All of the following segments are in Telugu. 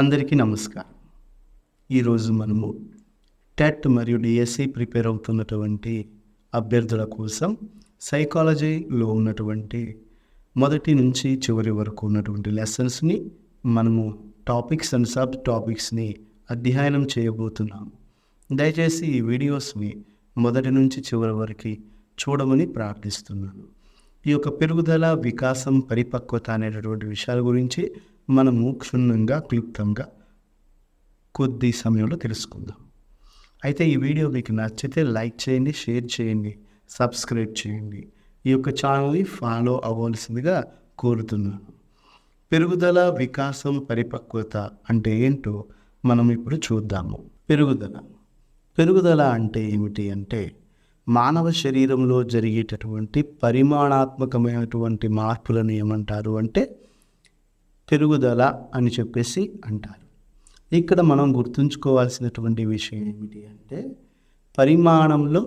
అందరికీ నమస్కారం. ఈరోజు మనము టెట్ మరియు డిఎస్సి ప్రిపేర్ అవుతున్నటువంటి అభ్యర్థుల కోసం సైకాలజీలో ఉన్నటువంటి మొదటి నుంచి చివరి వరకు ఉన్నటువంటి లెసన్స్ని మనము టాపిక్స్ అండ్ సబ్ టాపిక్స్ని అధ్యయనం చేయబోతున్నాము. దయచేసి ఈ వీడియోస్ని మొదటి నుంచి చివరి వరకు చూడమని ప్రార్థిస్తున్నాను. ఈ యొక్క పెరుగుదల, వికాసం, పరిపక్వత అనేటటువంటి విషయాల గురించి మనము క్షుణ్ణంగా, క్లుప్తంగా కొద్ది సమయంలో తెలుసుకుందాం. అయితే ఈ వీడియో మీకు నచ్చితే లైక్ చేయండి, షేర్ చేయండి, సబ్స్క్రైబ్ చేయండి. ఈ యొక్క ఛానల్ని ఫాలో అవ్వాల్సిందిగా కోరుతున్నాను. పెరుగుదల, వికాసం, పరిపక్వత అంటే ఏంటో మనం ఇప్పుడు చూద్దాము. పెరుగుదల అంటే ఏమిటి అంటే మానవ శరీరంలో జరిగేటటువంటి పరిమాణాత్మకమైనటువంటి మార్పులను ఏమంటారు అంటే పెరుగుదల అని చెప్పేసి అంటారు. ఇక్కడ మనం గుర్తుంచుకోవాల్సినటువంటి విషయం ఏమిటి అంటే పరిమాణంలో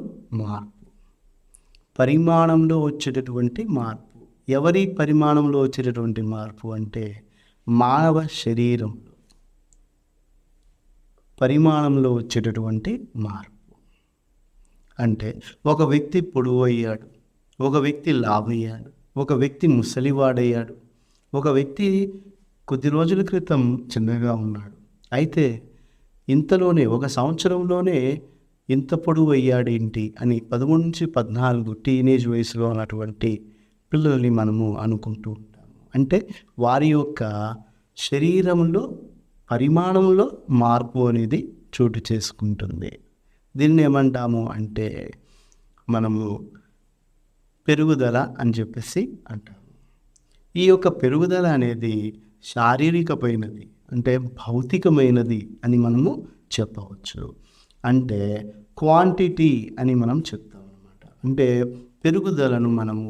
వచ్చేటటువంటి మార్పు. ఎవరి పరిమాణంలో వచ్చేటటువంటి మార్పు అంటే మానవ శరీరంలో పరిమాణంలో వచ్చేటటువంటి మార్పు. అంటే ఒక వ్యక్తి పొడవు అయ్యాడు, ఒక వ్యక్తి లావయ్యాడు, ఒక వ్యక్తి ముసలివాడయ్యాడు, ఒక వ్యక్తి కొద్ది రోజుల క్రితం చిన్నగా ఉన్నాడు. అయితే ఇంతలోనే ఒక సంవత్సరంలోనే ఇంత పొడవు అయ్యాడేంటి అని 13 నుంచి 14 టీనేజ్ వయసులో ఉన్నటువంటి పిల్లల్ని మనము అనుకుంటూ ఉంటాము. అంటే వారి యొక్క శరీరంలో పరిమాణంలో మార్పు అనేది చోటు చేసుకుంటుంది. దీన్ని ఏమంటాము అంటే మనము పెరుగుదల అని చెప్పేసి అంటాము. ఈ యొక్క పెరుగుదల అనేది శారీరకమైనది, అంటే భౌతికమైనది అని మనము చెప్పవచ్చు. అంటే క్వాంటిటీ అని మనం చెప్తాం అన్నమాట. అంటే పెరుగుదలను మనము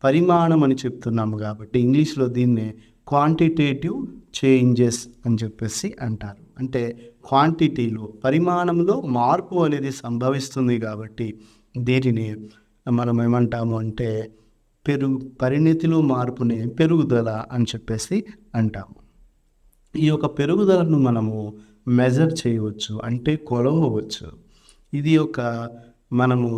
పరిమాణం అని చెప్తున్నాము కాబట్టి ఇంగ్లీష్లో దీన్నే క్వాంటిటేటివ్ చేంజెస్ అని చెప్పేసి అంటారు. అంటే క్వాంటిటీలో, పరిమాణంలో మార్పు అనేది సంభవిస్తుంది కాబట్టి దీనిని మనం ఏమంటాము అంటే పరిణతిలో మార్పుని పెరుగుదల అని చెప్పేసి అంటాము. ఈ యొక్క పెరుగుదలను మనము మెజర్ చేయవచ్చు, అంటే కొలవవచ్చు. ఇది మనము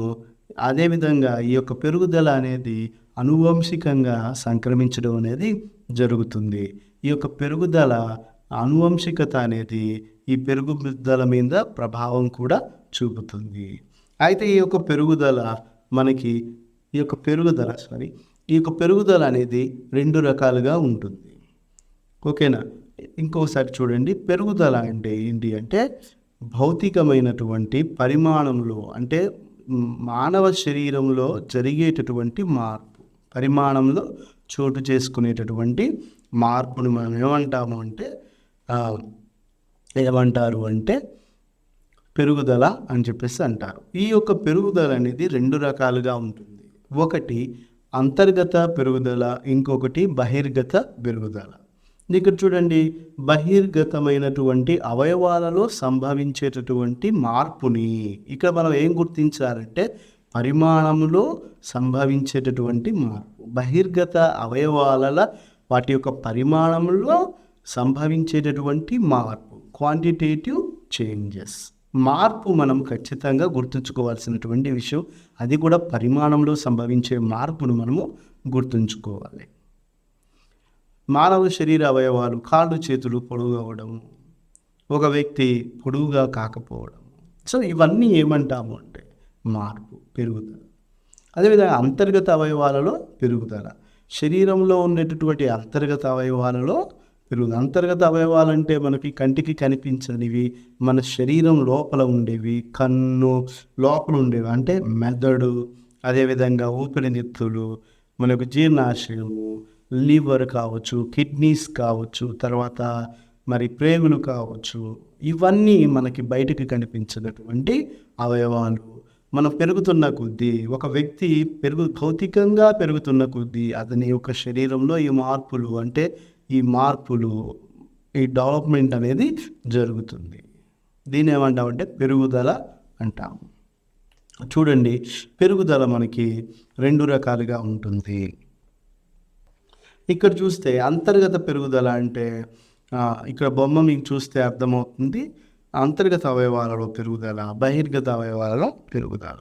అదేవిధంగా ఈ యొక్క పెరుగుదల అనేది అనువంశికంగా సంక్రమించడం అనేది జరుగుతుంది. ఈ యొక్క పెరుగుదల అనువంశికత అనేది ఈ పెరుగుదల మీద ప్రభావం కూడా చూపుతుంది. అయితే ఈ యొక్క పెరుగుదల అనేది 2 రకాలుగా ఉంటుంది. ఓకేనా? ఇంకోసారి చూడండి. పెరుగుదల అంటే ఏంటి అంటే భౌతికమైనటువంటి పరిమాణంలో, అంటే మానవ శరీరంలో జరిగేటటువంటి మార్పు, పరిమాణంలో చోటు చేసుకునేటటువంటి మార్పుని మనం ఏమంటారు అంటే పెరుగుదల అని చెప్పేసి అంటారు. ఈ యొక్క పెరుగుదల అనేది 2 రకాలుగా ఉంటుంది. ఒకటి అంతర్గత పెరుగుదల, ఇంకొకటి బహిర్గత పెరుగుదల. ఇక్కడ చూడండి, బహిర్గతమైనటువంటి అవయవాలలో సంభవించేటటువంటి మార్పుని ఇక్కడ మనం ఏం గుర్తించాలంటే పరిమాణంలో సంభవించేటటువంటి మార్పు. బహిర్గత అవయవాల వాటి యొక్క పరిమాణంలో సంభవించేటటువంటి మార్పు, క్వాంటిటేటివ్ చేంజెస్. మార్పు మనం ఖచ్చితంగా గుర్తుంచుకోవాల్సినటువంటి విషయం. అది కూడా పరిమాణంలో సంభవించే మార్పును మనము గుర్తుంచుకోవాలి. మానవ శరీర అవయవాలు, కాళ్ళు చేతులు పొడవుగా అవ్వడము, ఒక వ్యక్తి పొడవుగా కాకపోవడం. సో ఇవన్నీ ఏమంటాము అంటే మార్పు, పెరుగుదల. అదేవిధంగా అంతర్గత అవయవాలలో పెరుగుదల, శరీరంలో ఉండేటటువంటి అంతర్గత అవయవాలలో పెరుగుదల. అంతర్గత అవయవాలంటే మనకి కంటికి కనిపించనివి, మన శరీరం లోపల ఉండేవి, కన్ను లోపల ఉండేవి, అంటే మెదడు, అదేవిధంగా ఊపిరితిత్తులు, మనకు జీర్ణాశయము, లివర్ కావచ్చు, కిడ్నీస్ కావచ్చు, తర్వాత మరి ప్రేగులు కావచ్చు. ఇవన్నీ మనకి బయటికి కనిపించినటువంటి అవయవాలు. మనం పెరుగుతున్న కొద్దీ, ఒక వ్యక్తి భౌతికంగా పెరుగుతున్న కొద్దీ అతని యొక్క శరీరంలో ఈ డెవలప్మెంట్ అనేది జరుగుతుంది. దీన్ని ఏమంటామంటే పెరుగుదల అంటాము. చూడండి, పెరుగుదల మనకి 2 రకాలుగా ఉంటుంది. ఇక్కడ చూస్తే అంతర్గత పెరుగుదల అంటే ఇక్కడ బొమ్మ మీకు చూస్తే అర్థమవుతుంది. అంతర్గత అవయవాలలో పెరుగుదల, బహిర్గత అవయవాలలో పెరుగుదల.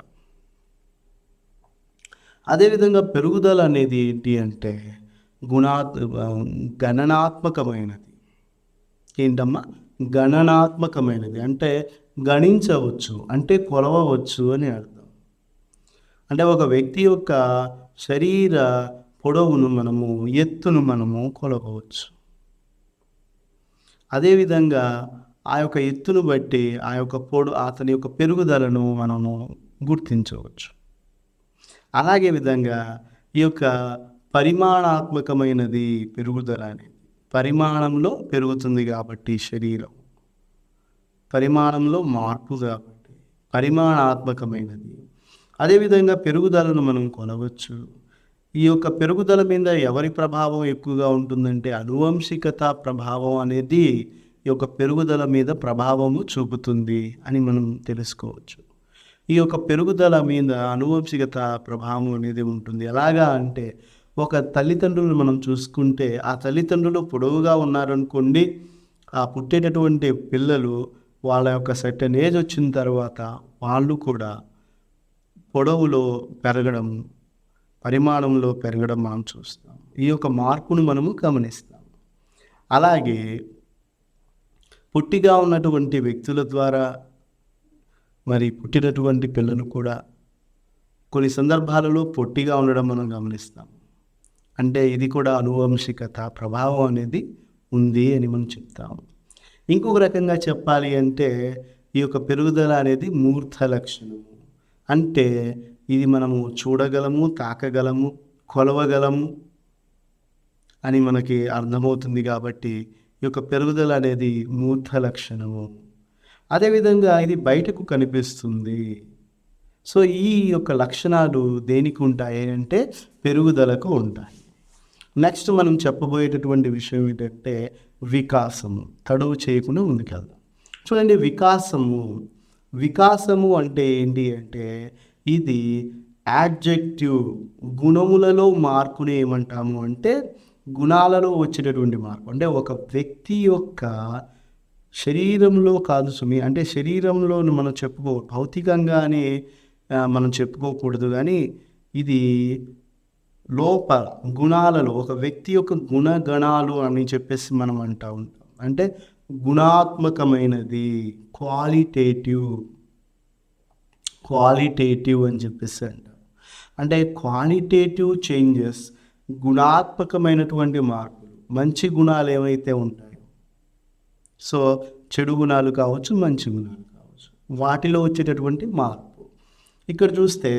అదేవిధంగా పెరుగుదల అనేది ఏంటి అంటే గణనాత్మకమైనది. ఏంటమ్మా? గణనాత్మకమైనది అంటే గణించవచ్చు, అంటే కొలవవచ్చు అని అర్థం. అంటే ఒక వ్యక్తి యొక్క శరీర పొడవును మనము, ఎత్తును మనము కొలవవచ్చు. అదేవిధంగా ఆ యొక్క ఎత్తును బట్టి ఆ యొక్క అతని యొక్క పెరుగుదలను మనము గుర్తించవచ్చు. అలాగే విధంగా ఈ యొక్క పరిమాణాత్మకమైనది పెరుగుదల అనేది పరిమాణంలో పెరుగుతుంది కాబట్టి శరీరం పరిమాణంలో మార్పు కాబట్టి పరిమాణాత్మకమైనది. అదేవిధంగా పెరుగుదలను మనం కొనవచ్చు. ఈ యొక్క పెరుగుదల మీద ఎవరి ప్రభావం ఎక్కువగా ఉంటుందంటే అనువంశికత ప్రభావం అనేది ఈ యొక్క పెరుగుదల మీద ప్రభావము చూపుతుంది అని మనం తెలుసుకోవచ్చు. ఈ యొక్క పెరుగుదల మీద అనువంశికత ప్రభావం అనేది ఉంటుంది. ఎలాగా అంటే ఒక తల్లిదండ్రులను మనం చూసుకుంటే ఆ తల్లిదండ్రులు పొడవుగా ఉన్నారనుకోండి, ఆ పుట్టేటటువంటి పిల్లలు వాళ్ళ యొక్క సర్టెన్ ఏజ్ వచ్చిన తర్వాత వాళ్ళు కూడా పొడవులో పెరగడం, పరిమాణంలో పెరగడం మనం చూస్తాం. ఈ యొక్క మార్పును మనము గమనిస్తాం. అలాగే పొట్టిగా ఉన్నటువంటి వ్యక్తుల ద్వారా మరి పుట్టినటువంటి పిల్లలు కూడా కొన్ని సందర్భాలలో పొట్టిగా ఉండడం మనం గమనిస్తాం. అంటే ఇది కూడా అనువంశికత ప్రభావం అనేది ఉంది అని మనం చెప్తాము. ఇంకొక రకంగా చెప్పాలి అంటే ఈ యొక్క పెరుగుదల అనేది మూర్త లక్షణము. అంటే ఇది మనము చూడగలము, తాకగలము, కొలవగలము అని మనకి అర్థమవుతుంది. కాబట్టి ఈ యొక్క పెరుగుదల అనేది మూర్త లక్షణము. అదేవిధంగా ఇది బయటకు కనిపిస్తుంది. సో ఈ యొక్క లక్షణాలు దేనికి ఉంటాయి అంటే పెరుగుదలకు ఉంటాయి. నెక్స్ట్ మనం చెప్పబోయేటటువంటి విషయం ఏంటంటే వికాసము. తడువు చేయకుండా ముందుకెళ్దాం. చూడండి, వికాసము అంటే ఏంటి అంటే ఇది యాడ్జెక్టివ్, గుణములలో మార్పుని ఏమంటాము అంటే గుణాలలో వచ్చేటటువంటి మార్పు. అంటే ఒక వ్యక్తి యొక్క శరీరంలో కాదు సుమి, అంటే శరీరంలో మనం భౌతికంగానే మనం చెప్పుకోకూడదు, కానీ ఇది లోపల గుణాలలో ఒక వ్యక్తి యొక్క గుణగణాలు అని చెప్పేసి మనం అంటూ ఉంటాం. అంటే గుణాత్మకమైనది, క్వాలిటేటివ్ అని చెప్పేసి అంటారు. అంటే క్వాలిటేటివ్ చేంజెస్, గుణాత్మకమైనటువంటి మార్పులు, మంచి గుణాలు ఏవైతే ఉంటాయో, సో చెడు గుణాలు కావచ్చు, మంచి గుణాలు కావచ్చు, వాటిలో వచ్చేటటువంటి మార్పు. ఇక్కడ చూస్తే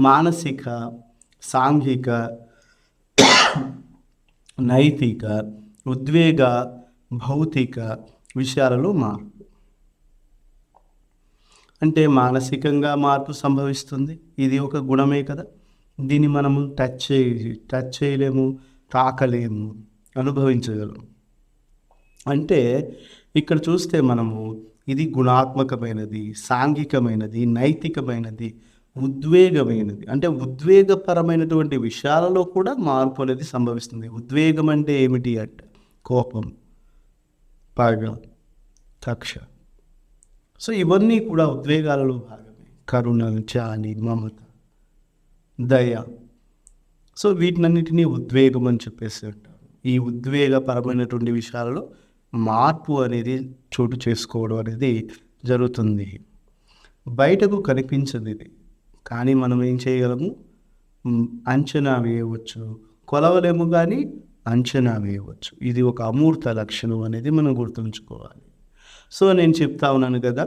మానసిక, సాంఘిక, నైతిక, ఉద్వేగ, భౌతిక విషయాలలో మార్పు. అంటే మానసికంగా మార్పు సంభవిస్తుంది. ఇది ఒక గుణమే కదా. దీన్ని మనము టచ్ చేయలేము, తాకలేము, అనుభవించగలము. అంటే ఇక్కడ చూస్తే మనము ఇది గుణాత్మకమైనది, సాంఘికమైనది, నైతికమైనది, ఉద్వేగమైనది. అంటే ఉద్వేగపరమైనటువంటి విషయాలలో కూడా మార్పు అనేది సంభవిస్తుంది. ఉద్వేగం అంటే ఏమిటి అంటే కోపం, పగ, కక్ష. సో ఇవన్నీ కూడా ఉద్వేగాలలో భాగమే. కరుణ, జాలి, మమత, దయ. సో వీటినన్నిటినీ ఉద్వేగం అని చెప్పేసి అంటారు. ఈ ఉద్వేగపరమైనటువంటి విషయాలలో మార్పు అనేది చోటు చేసుకోవడం అనేది జరుగుతుంది. బయటకు కనిపించదు ఇది, కానీ మనం ఏం చేయగలము? అంచనా వేయవచ్చు. కొలవలేము కానీ అంచనా వేయవచ్చు. ఇది ఒక అమూర్త లక్షణం అనేది మనం గుర్తుంచుకోవాలి. సో నేను చెప్తా ఉన్నాను కదా,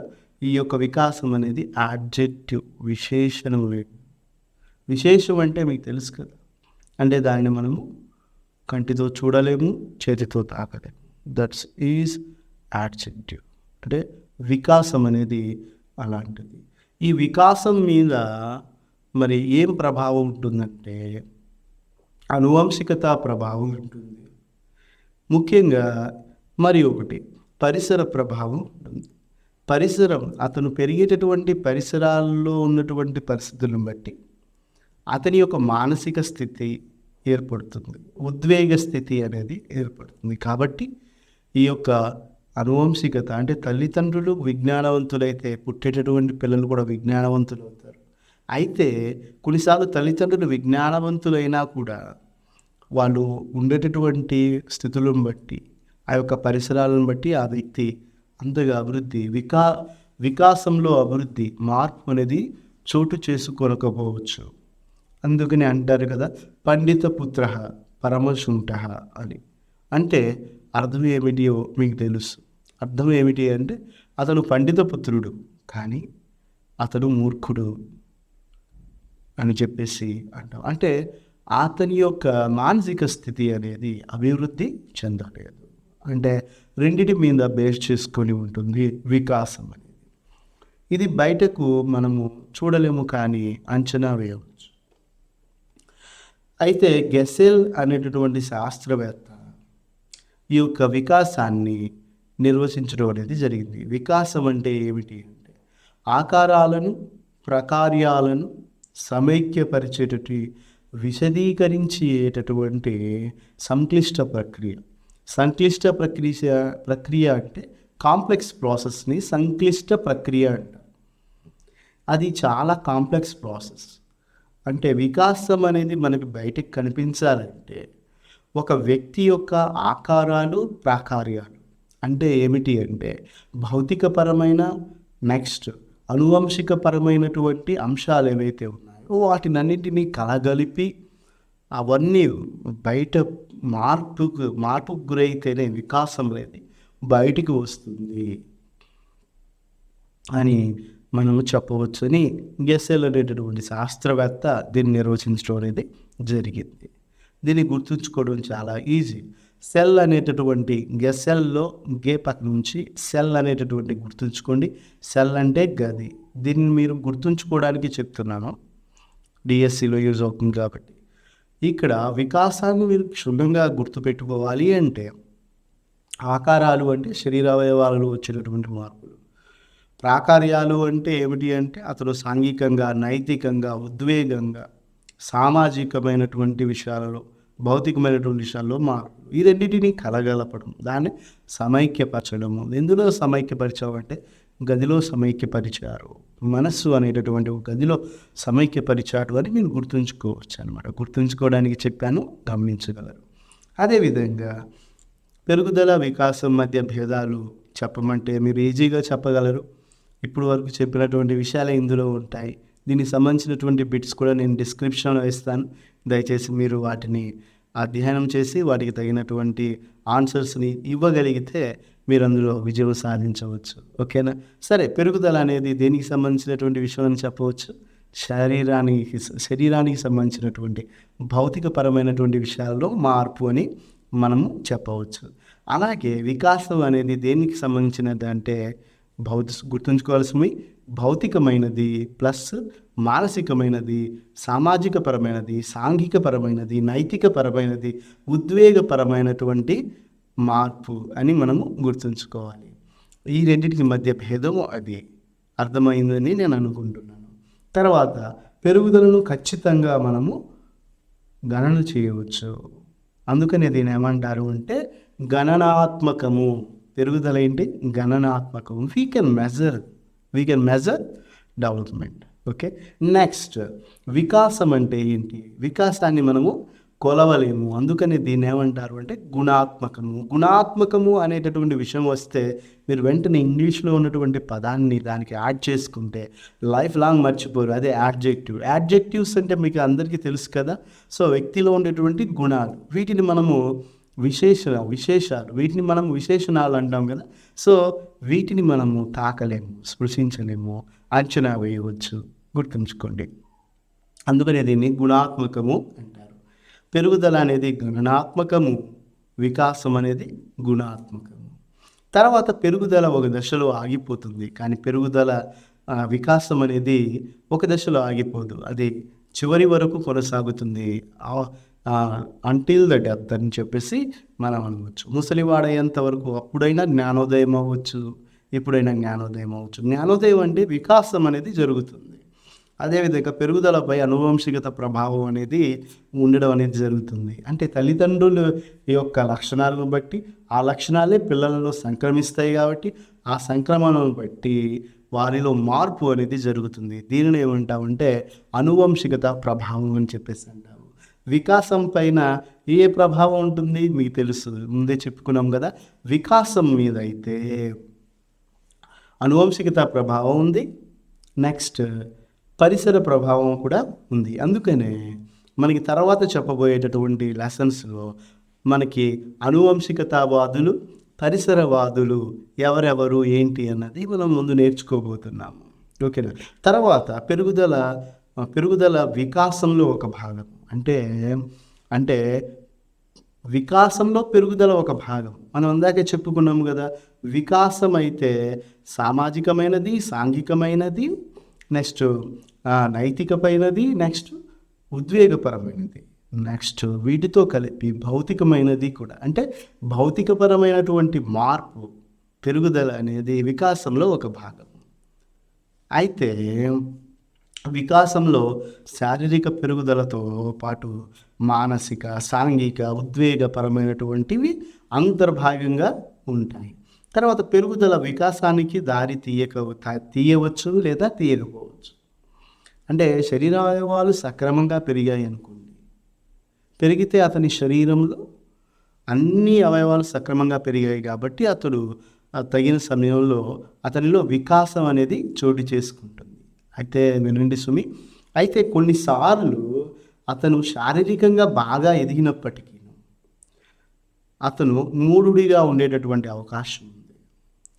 ఈ యొక్క వికాసం అనేది యాడ్జెక్టివ్, విశేషణం. విశేషం అంటే మీకు తెలుసు కదా, అంటే దానిని మనము కంటితో చూడలేము, చేతితో తాకలేము. That's is adjective. అంటే వికాసం అనేది అలాంటిది. ఈ వికాసం మీద మరి ఏం ప్రభావం ఉంటుందంటే అనువంశికత ప్రభావం ఉంటుంది. ముఖ్యంగా మరి ఒకటి పరిసర ప్రభావం ఉంటుంది. పరిసరం, అతను పెరిగేటటువంటి పరిసరాల్లో ఉన్నటువంటి పరిస్థితులను బట్టి అతని యొక్క మానసిక స్థితి ఏర్పడుతుంది, ఉద్వేగ స్థితి అనేది ఏర్పడుతుంది. కాబట్టి ఈ యొక్క అనువంశికత అంటే తల్లిదండ్రులు విజ్ఞానవంతులైతే పుట్టేటటువంటి పిల్లలు కూడా విజ్ఞానవంతులు అవుతారు. అయితే కొన్నిసార్లు తల్లిదండ్రులు విజ్ఞానవంతులైనా కూడా వాళ్ళు ఉండేటటువంటి స్థితులను బట్టి, ఆ యొక్క పరిసరాలను బట్టి ఆ వ్యక్తి అంతగా అభివృద్ధి వికాసంలో అభివృద్ధి మార్పు అనేది చోటు చేసుకోనకపోవచ్చు. అందుకని అంటారు కదా, పండిత పుత్ర పరమశుంఠ అని. అంటే అర్థం ఏమిటియో మీకు తెలుసు. అర్థం ఏమిటి అంటే అతను పండిత పుత్రుడు కానీ అతడు మూర్ఖుడు అని చెప్పేసి అంటాం. అంటే అతని యొక్క మానసిక స్థితి అనేది అభివృద్ధి చెందలేదు. అంటే రెండిటి మీద బేస్ చేసుకొని ఉంటుంది వికాసం అనేది. ఇది బయటకు మనము చూడలేము కానీ అంచనా వేయవచ్చు. అయితే గెసెల్ అనేటటువంటి శాస్త్రవేత్త ఈ యొక్క వికాసాన్ని నిర్వచించడం అనేది జరిగింది. వికాసం అంటే ఏమిటి అంటే ఆకారాలను ప్రకార్యాలను సమైక్యపరిచేటటువంటి విశదీకరించేటటువంటి సంక్లిష్ట ప్రక్రియ. సంక్లిష్ట ప్రక్రియ అంటే కాంప్లెక్స్ ప్రాసెస్ని సంక్లిష్ట ప్రక్రియ అంటారు. అది చాలా కాంప్లెక్స్ ప్రాసెస్. అంటే వికాసం అనేది మనకి బయటకు కనిపించాలంటే ఒక వ్యక్తి యొక్క ఆకారాలు ప్రాకార్యాలు అంటే ఏమిటి అంటే భౌతికపరమైన నెక్స్ట్ అనువంశికపరమైనటువంటి అంశాలు ఏవైతే ఉన్నాయో వాటినన్నింటినీ కలగలిపి అవన్నీ బయట మార్పుకు గురైతేనే వికాసం అనేది బయటికి వస్తుంది అని మనము చెప్పవచ్చని గెసెల్ అనేటటువంటి శాస్త్రవేత్త దీన్ని నిర్వచించడం అనేది జరిగింది. దీన్ని గుర్తుంచుకోవడం చాలా ఈజీ. సెల్ అనేటటువంటి గెసెల్లో గే పక్క నుంచి సెల్ అనేటటువంటి గుర్తుంచుకోండి. సెల్ అంటే గది. దీన్ని మీరు గుర్తుంచుకోవడానికి చెప్తున్నాను, డిఎస్సిలో యూజ్ అవుతుంది కాబట్టి. ఇక్కడ వికాసాన్ని మీరు క్షుణ్ణంగా గుర్తుపెట్టుకోవాలి అంటే ఆకారాలు అంటే శరీరావయవాలలో వచ్చేటటువంటి మార్పులు, ప్రాకార్యాలు అంటే ఏమిటి అంటే అతను సాంఘికంగా, నైతికంగా, ఉద్వేగంగా, సామాజికమైనటువంటి విషయాలలో, భౌతికమైనటువంటి విషయాల్లో మార్పులు. ఈ రెండింటినీ కలగలపడం, దాన్ని సమైక్యపరచడము. ఎందులో సమైక్యపరిచావు అంటే గదిలో సమైక్యపరిచారు, మనస్సు అనేటటువంటి ఒక గదిలో సమైక్యపరిచాడు అని మీరు గుర్తుంచుకోవచ్చు అనమాట. గుర్తుంచుకోవడానికి చెప్పాను, గమనించగలరు. అదేవిధంగా పెరుగుదల వికాసం మధ్య భేదాలు చెప్పమంటే మీరు ఈజీగా చెప్పగలరు. ఇప్పుడు వరకు చెప్పినటువంటి విషయాలే ఇందులో ఉంటాయి. దీనికి సంబంధించినటువంటి బిట్స్ కూడా నేను డిస్క్రిప్షన్లో ఇస్తాను. దయచేసి మీరు వాటిని అధ్యయనం చేసి వాటికి తగినటువంటి ఆన్సర్స్ని ఇవ్వగలిగితే మీరు అందులో విజయం సాధించవచ్చు. ఓకేనా? సరే, పెరుగుదల అనేది దేనికి సంబంధించినటువంటి విషయం అని చెప్పవచ్చు? శరీరానికి సంబంధించినటువంటి భౌతికపరమైనటువంటి విషయాల్లో మార్పు అని మనము చెప్పవచ్చు. అలాగే వికాసం అనేది దేనికి సంబంధించినది అంటే గుర్తుంచుకోవాల్సినవి భౌతికమైనది ప్లస్ మానసికమైనది, సామాజికపరమైనది, సాంఘికపరమైనది, నైతికపరమైనది, ఉద్వేగపరమైనటువంటి మార్పు అని మనము గుర్తుంచుకోవాలి. ఈ రెండింటికి మధ్య భేదము అది అర్థమైందని నేను అనుకుంటున్నాను. తర్వాత పెరుగుదలను ఖచ్చితంగా మనము గణన చేయవచ్చు. అందుకని దీన్ని ఏమంటారు అంటే గణనాత్మకము. పెరుగుదల ఏంటి? గణనాత్మకము. We can measure development. Okay, next వికాసం అంటే ఏంటి? వికాసాన్ని మనము కొలవలేము. అందుకని దీన్ని ఏమంటారు అంటే గుణాత్మకము. గుణాత్మకము అనేటటువంటి విషయం వస్తే మీరు వెంటనే ఇంగ్లీష్లో ఉన్నటువంటి పదాన్ని దానికి యాడ్ చేసుకుంటే లైఫ్ లాంగ్ మర్చిపోరు. అదే యాడ్జెక్టివ్. యాడ్జెక్టివ్స్ అంటే మీకు అందరికీ తెలుసు కదా. సో వ్యక్తిలో ఉండేటువంటి గుణాలు, వీటిని మనము విశేషాలు, వీటిని మనం విశేషణాలు అంటాం కదా. సో వీటిని మనము తాకలేము, స్పృశించలేము, అంచనా వేయవచ్చు. గుర్తుంచుకోండి. అందుకనే దీన్ని గుణాత్మకము అంటారు. పెరుగుదల అనేది గణనాత్మకము, వికాసం అనేది గుణాత్మకము. తర్వాత పెరుగుదల ఒక దశలో ఆగిపోతుంది, కానీ వికాసం అనేది ఒక దశలో ఆగిపోదు. అది చివరి వరకు కొనసాగుతుంది. అంటిల్ ద డెత్ అని చెప్పేసి మనం అనవచ్చు. ముసలివాడయ్యేంత వరకు అప్పుడైనా జ్ఞానోదయం అవ్వచ్చు, ఎప్పుడైనా జ్ఞానోదయం అవ్వచ్చు. జ్ఞానోదయం అంటే వికాసం అనేది జరుగుతుంది. అదేవిధంగా పెరుగుదలపై అనువంశికత ప్రభావం అనేది ఉండడం అనేది జరుగుతుంది. అంటే తల్లిదండ్రుల యొక్క లక్షణాలను బట్టి ఆ లక్షణాలే పిల్లలలో సంక్రమిస్తాయి కాబట్టి ఆ సంక్రమణను బట్టి వారిలో మార్పు అనేది జరుగుతుంది. దీనిని ఏమంటామంటే అనువంశికత ప్రభావం అని చెప్పేసి అంటాము. వికాసం పైన ఏ ప్రభావం ఉంటుంది మీకు తెలుసు, ముందే చెప్పుకున్నాం కదా. వికాసం మీద అయితే అనువంశికత ప్రభావం ఉంది, నెక్స్ట్ పరిసర ప్రభావం కూడా ఉంది. అందుకనే మనకి తర్వాత చెప్పబోయేటటువంటి లెసన్స్లో మనకి అనువంశికతావాదులు, పరిసరవాదులు ఎవరెవరు ఏంటి అన్నది మనం ముందు నేర్చుకోబోతున్నాము. ఓకేనా. తర్వాత పెరుగుదల వికాసంలో ఒక భాగం. అంటే వికాసంలో పెరుగుదల ఒక భాగం. మనం అందాకే చెప్పుకున్నాము కదా, వికాసం అయితే సామాజికమైనది, సాంఘికమైనది, నెక్స్ట్ నైతికమైనది, నెక్స్ట్ ఉద్వేగపరమైనది, నెక్స్ట్ వీటితో కలిపి భౌతికమైనది కూడా. అంటే భౌతికపరమైనటువంటి మార్పు పెరుగుదల అనేది వికాసంలో ఒక భాగం. అయితే వికాసంలో శారీరక పెరుగుదలతో పాటు మానసిక, సాంఘిక, ఉద్వేగపరమైనటువంటివి అంతర్భాగంగా ఉంటాయి. తర్వాత పెరుగుదల వికాసానికి దారి తీయవచ్చు లేదా తీయకపోవచ్చు. అంటే శరీర అవయవాలు సక్రమంగా పెరిగాయి అనుకోండి, పెరిగితే అతని శరీరంలో అన్ని అవయవాలు సక్రమంగా పెరిగాయి కాబట్టి అతడు తగిన సమయంలో అతనిలో వికాసం అనేది చోటు చేసుకుంటుంది. అయితే వినండి సుమి, అయితే కొన్నిసార్లు అతను శారీరకంగా బాగా ఎదిగినప్పటికీ అతను మూఢుడిగా ఉండేటటువంటి అవకాశం ఉంది.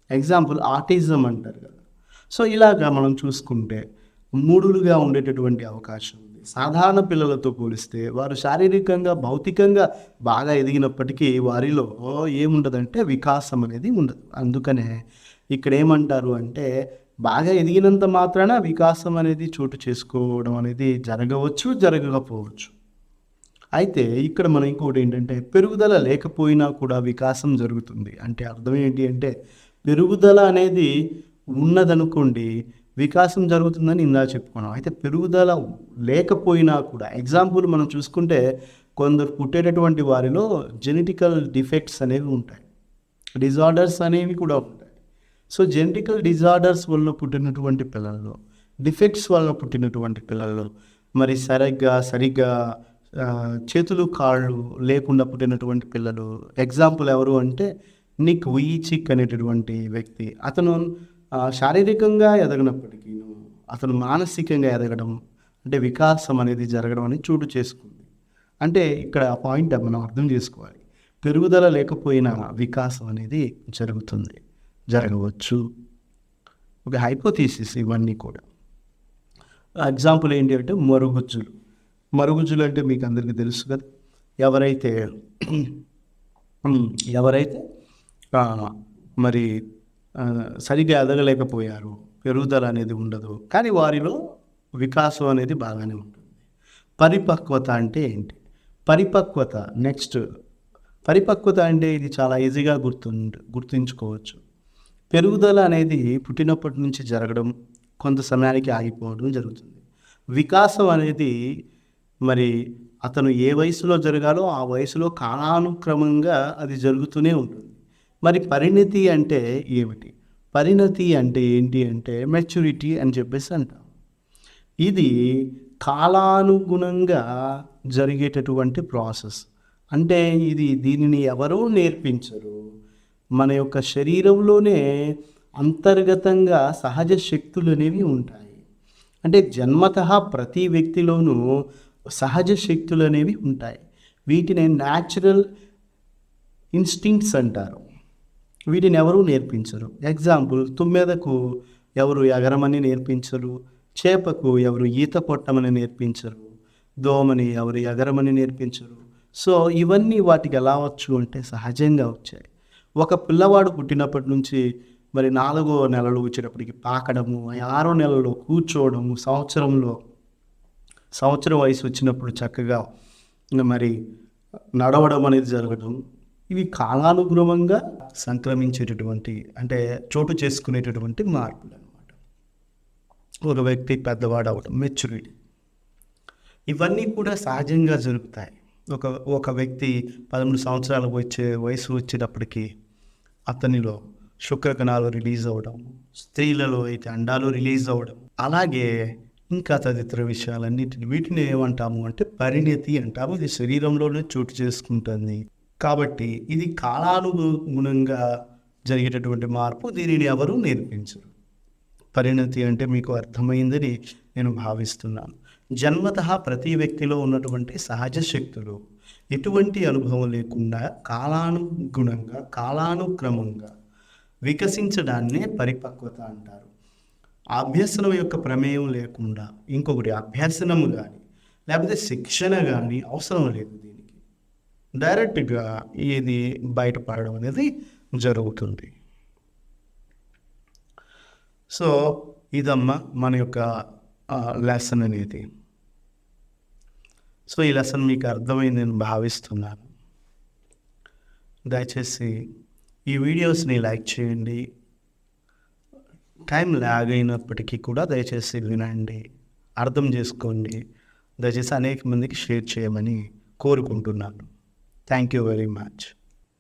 ఎగ్జాంపుల్ ఆటిజం అంటారు కదా. సో ఇలాగా మనం చూసుకుంటే మూఢులుగా ఉండేటటువంటి అవకాశం ఉంది. సాధారణ పిల్లలతో పోలిస్తే వారు శారీరకంగా, భౌతికంగా బాగా ఎదిగినప్పటికీ వారిలో ఏముండదంటే వికాసం అనేది ఉండదు. అందుకనే ఇక్కడ ఏమంటారు అంటే బాగా ఎదిగినంత మాత్రాన వికాసం అనేది చోటు చేసుకోవడం అనేది జరగవచ్చు, జరగకపోవచ్చు. అయితే ఇక్కడ మనం ఇంకోటి ఏంటంటే పెరుగుదల లేకపోయినా కూడా వికాసం జరుగుతుంది. అంటే అర్థం ఏంటి అంటే పెరుగుదల అనేది ఉన్నదనుకోండి, వికాసం జరుగుతుందని ఇందా చెప్పుకున్నాం. అయితే పెరుగుదల లేకపోయినా కూడా, ఎగ్జాంపుల్ మనం చూసుకుంటే కొందరు పుట్టేటటువంటి వారిలో జెనెటికల్ డిఫెక్ట్స్ అనేవి ఉంటాయి, డిజార్డర్స్ అనేవి కూడా ఉంటాయి. సో జెనెటికల్ డిజార్డర్స్ వల్ల పుట్టినటువంటి పిల్లల్లో, డిఫెక్ట్స్ వల్ల పుట్టినటువంటి పిల్లల్లో మరి సరిగ్గా చేతులు కాళ్ళు లేకుండా పుట్టినటువంటి పిల్లలు, ఎగ్జాంపుల్ ఎవరు అంటే నిక్ వూయిచిక్ అనేటటువంటి వ్యక్తి. అతను శారీరకంగా ఎదగనప్పటికీ అతను మానసికంగా ఎదగడం, అంటే వికాసం అనేది జరగడం అనేది చోటు చేసుకుంది. అంటే ఇక్కడ ఆ పాయింట్ మనం అర్థం చేసుకోవాలి. పెరుగుదల లేకపోయినా వికాసం అనేది జరగవచ్చు. ఒక హైపోథీసిస్ ఇవన్నీ కూడా. ఎగ్జాంపుల్ ఏంటి అంటే మరుగుజ్జులు అంటే మీకు అందరికీ తెలుసు కదా. ఎవరైతే మరి సరిగ్గా ఎదగలేకపోయారు, పెరుగుదల అనేది ఉండదు, కానీ వారిలో వికాసం అనేది బాగానే ఉంటుంది. పరిపక్వత అంటే ఏంటి? పరిపక్వత అంటే ఇది చాలా ఈజీగా గుర్తుంచుకోవచ్చు. పెరుగుదల అనేది పుట్టినప్పటి నుంచి జరగడం, కొంత సమయానికి ఆగిపోవడం జరుగుతుంది. వికాసం అనేది మరి అతను ఏ వయసులో జరగాలో ఆ వయసులో కాలానుక్రమంగా అది జరుగుతూనే ఉంటుంది. మరి పరిణతి అంటే ఏమిటి? పరిణతి అంటే ఏంటి అంటే మెచ్యూరిటీ అని చెప్పేసి అంటాం. ఇది కాలానుగుణంగా జరిగేటటువంటి ప్రాసెస్. అంటే దీనిని ఎవరో నేర్పించరు, మన యొక్క శరీరంలోనే అంతర్గతంగా సహజ శక్తులు అనేవి ఉంటాయి. అంటే జన్మతః ప్రతి వ్యక్తిలోనూ సహజ శక్తులు అనేవి ఉంటాయి. వీటిని న్యాచురల్ ఇన్స్టింక్ట్స్ అంటారు. వీటిని ఎవరు నేర్పించరు. ఎగ్జాంపుల్, తుమ్మెదకు ఎవరు ఎగరమని నేర్పించరు, చేపకు ఎవరు ఈత కొట్టమని నేర్పించరు, దోమని ఎవరు ఎగరమని నేర్పించరు. సో ఇవన్నీ వాటికి ఎలా వచ్చు అంటే సహజంగా వచ్చాయి. ఒక పిల్లవాడు పుట్టినప్పటి నుంచి మరి 4వ నెలలు వచ్చేటప్పటికి పాకడము, 6వ నెలలో కూర్చోవడము, సంవత్సరం వయసు వచ్చినప్పుడు చక్కగా మరి నడవడం అనేది జరగడం, ఇవి కాలానుగుణంగా సంక్రమించేటటువంటి, అంటే చోటు చేసుకునేటటువంటి మార్పులు అన్నమాట. ఒక వ్యక్తి పెద్దవాడు అవడం, మెచ్యూరిటీ, ఇవన్నీ కూడా సహజంగా జరుగుతాయి. ఒక ఒక వ్యక్తి 13 సంవత్సరాలు వచ్చే వయసు వచ్చేటప్పటికి అతనిలో శుక్రకణాలు రిలీజ్ అవ్వడం, స్త్రీలలో అయితే అండాలు రిలీజ్ అవ్వడం, అలాగే ఇంకా తదితర విషయాలన్నిటిని వీటిని ఏమంటాము అంటే పరిణతి అంటాము. ఇది శరీరంలోనే చోటు చేసుకుంటుంది. కాబట్టి ఇది కాలానుగుణంగా జరిగేటటువంటి మార్పు. దీనిని ఎవరు నేర్పించరు. పరిణతి అంటే మీకు అర్థమైందని నేను భావిస్తున్నాను. జన్మతః ప్రతి వ్యక్తిలో ఉన్నటువంటి సహజ శక్తులు ఎటువంటి అనుభవం లేకుండా కాలానుగుణంగా కాలానుక్రమంగా వికసించడాన్నే పరిపక్వత అంటారు. అభ్యసనం యొక్క ప్రమేయం లేకుండా ఇంకొకటి అభ్యసనము కానీ లేకపోతే శిక్షణ కానీ అవసరం లేదు. దీనికి డైరెక్ట్గా ఇది బయటపడడం అనేది జరుగుతుంది. సో ఇదమ్మా మన యొక్క లెసన్ అనేది. సో ఈ లెసన్ మీకు అర్థమైంది నేను భావిస్తున్నాను. దయచేసి ఈ వీడియోస్ని లైక్ చేయండి. టైం ల్యాగ్ అయినప్పటికీ కూడా దయచేసి వినండి, అర్థం చేసుకోండి. దయచేసి అనేక మందికి షేర్ చేయమని కోరుకుంటున్నాను. Thank you very much.